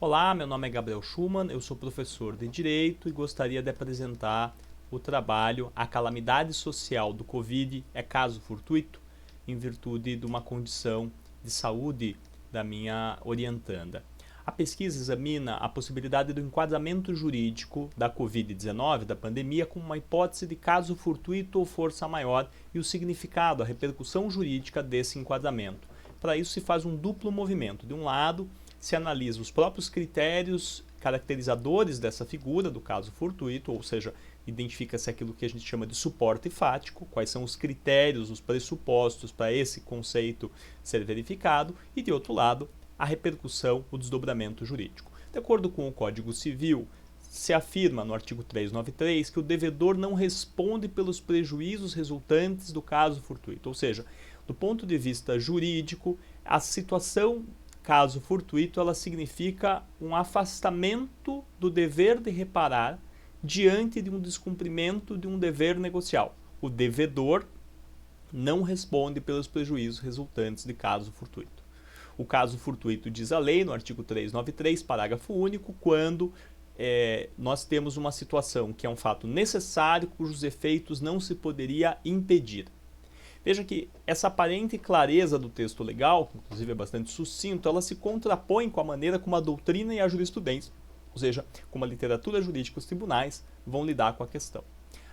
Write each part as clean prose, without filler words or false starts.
Olá, meu nome é Gabriel Schumann, eu sou professor de Direito e gostaria de apresentar o trabalho A Calamidade Social do Covid é caso fortuito, em virtude de uma condição de saúde da minha orientanda. A pesquisa examina a possibilidade do enquadramento jurídico da Covid-19, da pandemia, como uma hipótese de caso fortuito ou força maior e o significado, a repercussão jurídica desse enquadramento. Para isso se faz um duplo movimento. De um lado, se analisa os próprios critérios caracterizadores dessa figura, do caso fortuito, ou seja, identifica-se aquilo que a gente chama de suporte fático, quais são os critérios, os pressupostos para esse conceito ser verificado, e de outro lado, a repercussão, o desdobramento jurídico. De acordo com o Código Civil, se afirma no artigo 393 que o devedor não responde pelos prejuízos resultantes do caso fortuito, ou seja, do ponto de vista jurídico, a situação caso fortuito ela significa um afastamento do dever de reparar diante de um descumprimento de um dever negocial. O devedor não responde pelos prejuízos resultantes de caso fortuito. O caso fortuito diz a lei, no artigo 393, parágrafo único, quando nós temos uma situação que é um fato necessário, cujos efeitos não se poderia impedir. Veja que essa aparente clareza do texto legal, que inclusive é bastante sucinto, ela se contrapõe com a maneira como a doutrina e a jurisprudência, ou seja, como a literatura jurídica e os tribunais, vão lidar com a questão.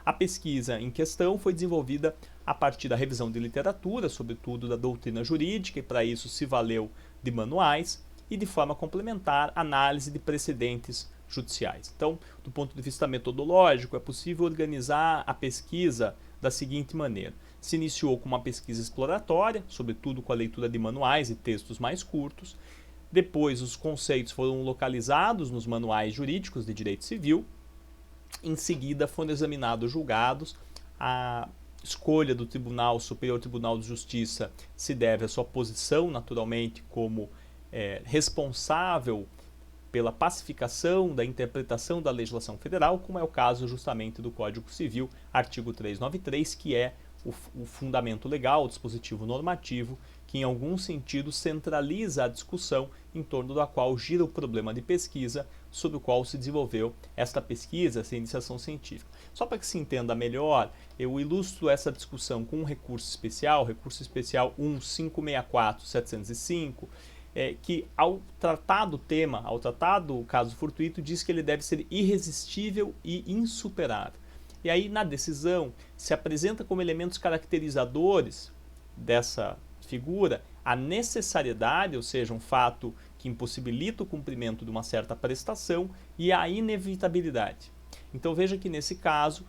A pesquisa em questão foi desenvolvida a partir da revisão de literatura, sobretudo da doutrina jurídica, e para isso se valeu de manuais e, de forma complementar, análise de precedentes judiciais. Então, do ponto de vista metodológico, é possível organizar a pesquisa da seguinte maneira. Se iniciou com uma pesquisa exploratória, sobretudo com a leitura de manuais e textos mais curtos. Depois, os conceitos foram localizados nos manuais jurídicos de direito civil. Em seguida, foram examinados julgados. A escolha do Tribunal Superior Tribunal de Justiça se deve à sua posição, naturalmente, como responsável pela pacificação da interpretação da legislação federal, como é o caso justamente do Código Civil, artigo 393, que é o fundamento legal, o dispositivo normativo, que em algum sentido centraliza a discussão em torno da qual gira o problema de pesquisa, sobre o qual se desenvolveu esta pesquisa, essa iniciação científica. Só para que se entenda melhor, eu ilustro essa discussão com um recurso especial 1564705, que ao tratar do tema, ao tratar do caso fortuito, diz que ele deve ser irresistível e insuperável. E aí, na decisão, se apresenta como elementos caracterizadores dessa figura a necessariedade, ou seja, um fato que impossibilita o cumprimento de uma certa prestação, e a inevitabilidade. Então veja que nesse caso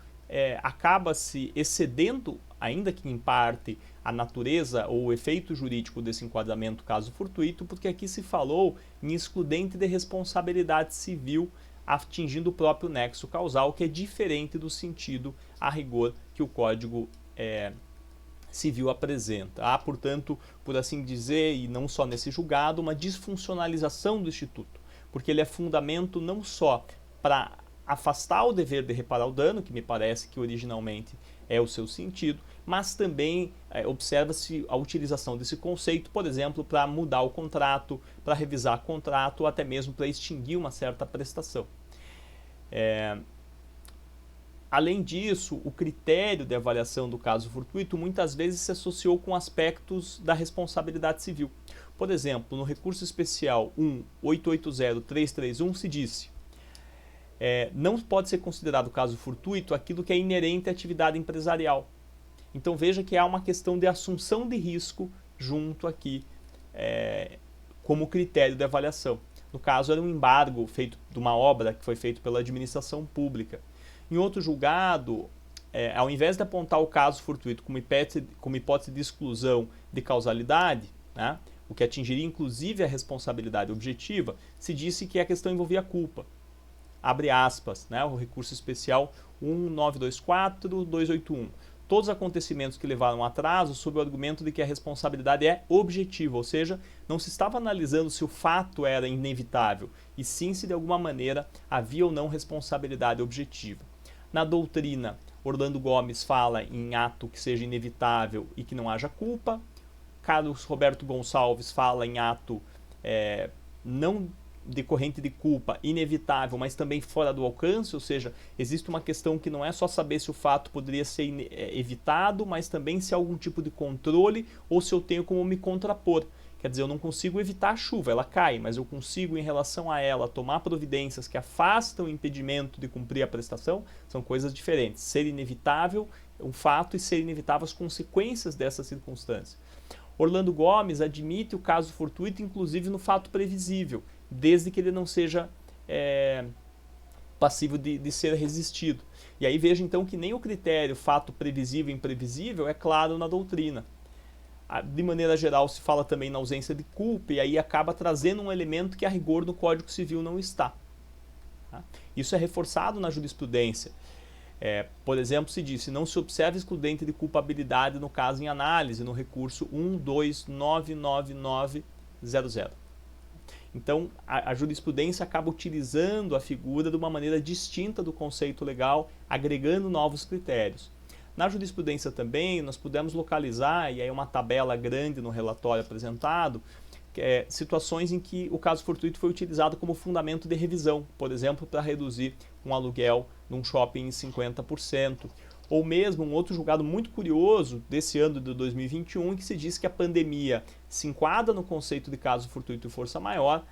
acaba-se excedendo, ainda que em parte, a natureza ou o efeito jurídico desse enquadramento caso fortuito, porque aqui se falou em excludente de responsabilidade civil atingindo o próprio nexo causal, que é diferente do sentido a rigor que o Código Civil apresenta. Há, portanto, por assim dizer, e não só nesse julgado, uma disfuncionalização do Instituto, porque ele é fundamento não só para afastar o dever de reparar o dano, que me parece que originalmente é o seu sentido, mas também observa-se a utilização desse conceito, por exemplo, para mudar o contrato, para revisar o contrato, ou até mesmo para extinguir uma certa prestação. Além disso, o critério de avaliação do caso fortuito muitas vezes se associou com aspectos da responsabilidade civil. Por exemplo, no recurso especial 1880331 se disse: não pode ser considerado caso fortuito aquilo que é inerente à atividade empresarial. Então veja que há uma questão de assunção de risco junto aqui como critério de avaliação. No caso, era um embargo feito de uma obra que foi feito pela administração pública. Em outro julgado, ao invés de apontar o caso fortuito como hipótese de exclusão de causalidade, né, o que atingiria inclusive a responsabilidade objetiva, se disse que a questão envolvia culpa. Abre aspas, né, o recurso especial 1924281. Todos os acontecimentos que levaram a atraso sob o argumento de que a responsabilidade é objetiva, ou seja, não se estava analisando se o fato era inevitável, e sim se de alguma maneira havia ou não responsabilidade objetiva. Na doutrina, Orlando Gomes fala em ato que seja inevitável e que não haja culpa. Carlos Roberto Gonçalves fala em ato não decorrente de culpa inevitável, mas também fora do alcance, ou seja, existe uma questão que não é só saber se o fato poderia ser evitado, mas também se há algum tipo de controle ou se eu tenho como me contrapor. Quer dizer, eu não consigo evitar a chuva, ela cai, mas eu consigo, em relação a ela, tomar providências que afastam o impedimento de cumprir a prestação. São coisas diferentes. Ser inevitável um fato e ser inevitável as consequências dessa circunstância. Orlando Gomes admite o caso fortuito, inclusive no fato previsível, desde que ele não seja passível de ser resistido. E aí veja então que nem o critério fato previsível e imprevisível é claro na doutrina. De maneira geral se fala também na ausência de culpa e aí acaba trazendo um elemento que a rigor no Código Civil não está. Isso é reforçado na jurisprudência. Por exemplo, se diz, não se observa excludente de culpabilidade no caso em análise, no recurso 1299900. Então, a jurisprudência acaba utilizando a figura de uma maneira distinta do conceito legal, agregando novos critérios. Na jurisprudência também, nós pudemos localizar, e aí uma tabela grande no relatório apresentado, situações em que o caso fortuito foi utilizado como fundamento de revisão, por exemplo, para reduzir um aluguel num shopping em 50%, ou mesmo um outro julgado muito curioso desse ano de 2021, em que se diz que a pandemia se enquadra no conceito de caso fortuito e força maior,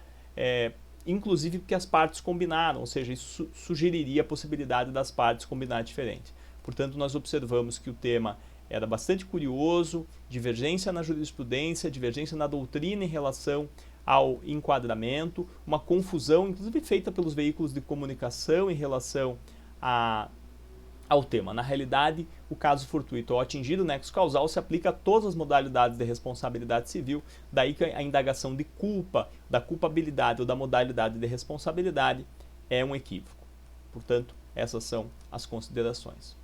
inclusive porque as partes combinaram, ou seja, isso sugeriria a possibilidade das partes combinar diferente. Portanto, nós observamos que o tema era bastante curioso, divergência na jurisprudência, divergência na doutrina em relação ao enquadramento, uma confusão, inclusive feita pelos veículos de comunicação em relação ao tema. Na realidade, o caso fortuito ao atingir o nexo causal se aplica a todas as modalidades de responsabilidade civil, daí que a indagação de culpa, da culpabilidade ou da modalidade de responsabilidade é um equívoco. Portanto, essas são as considerações.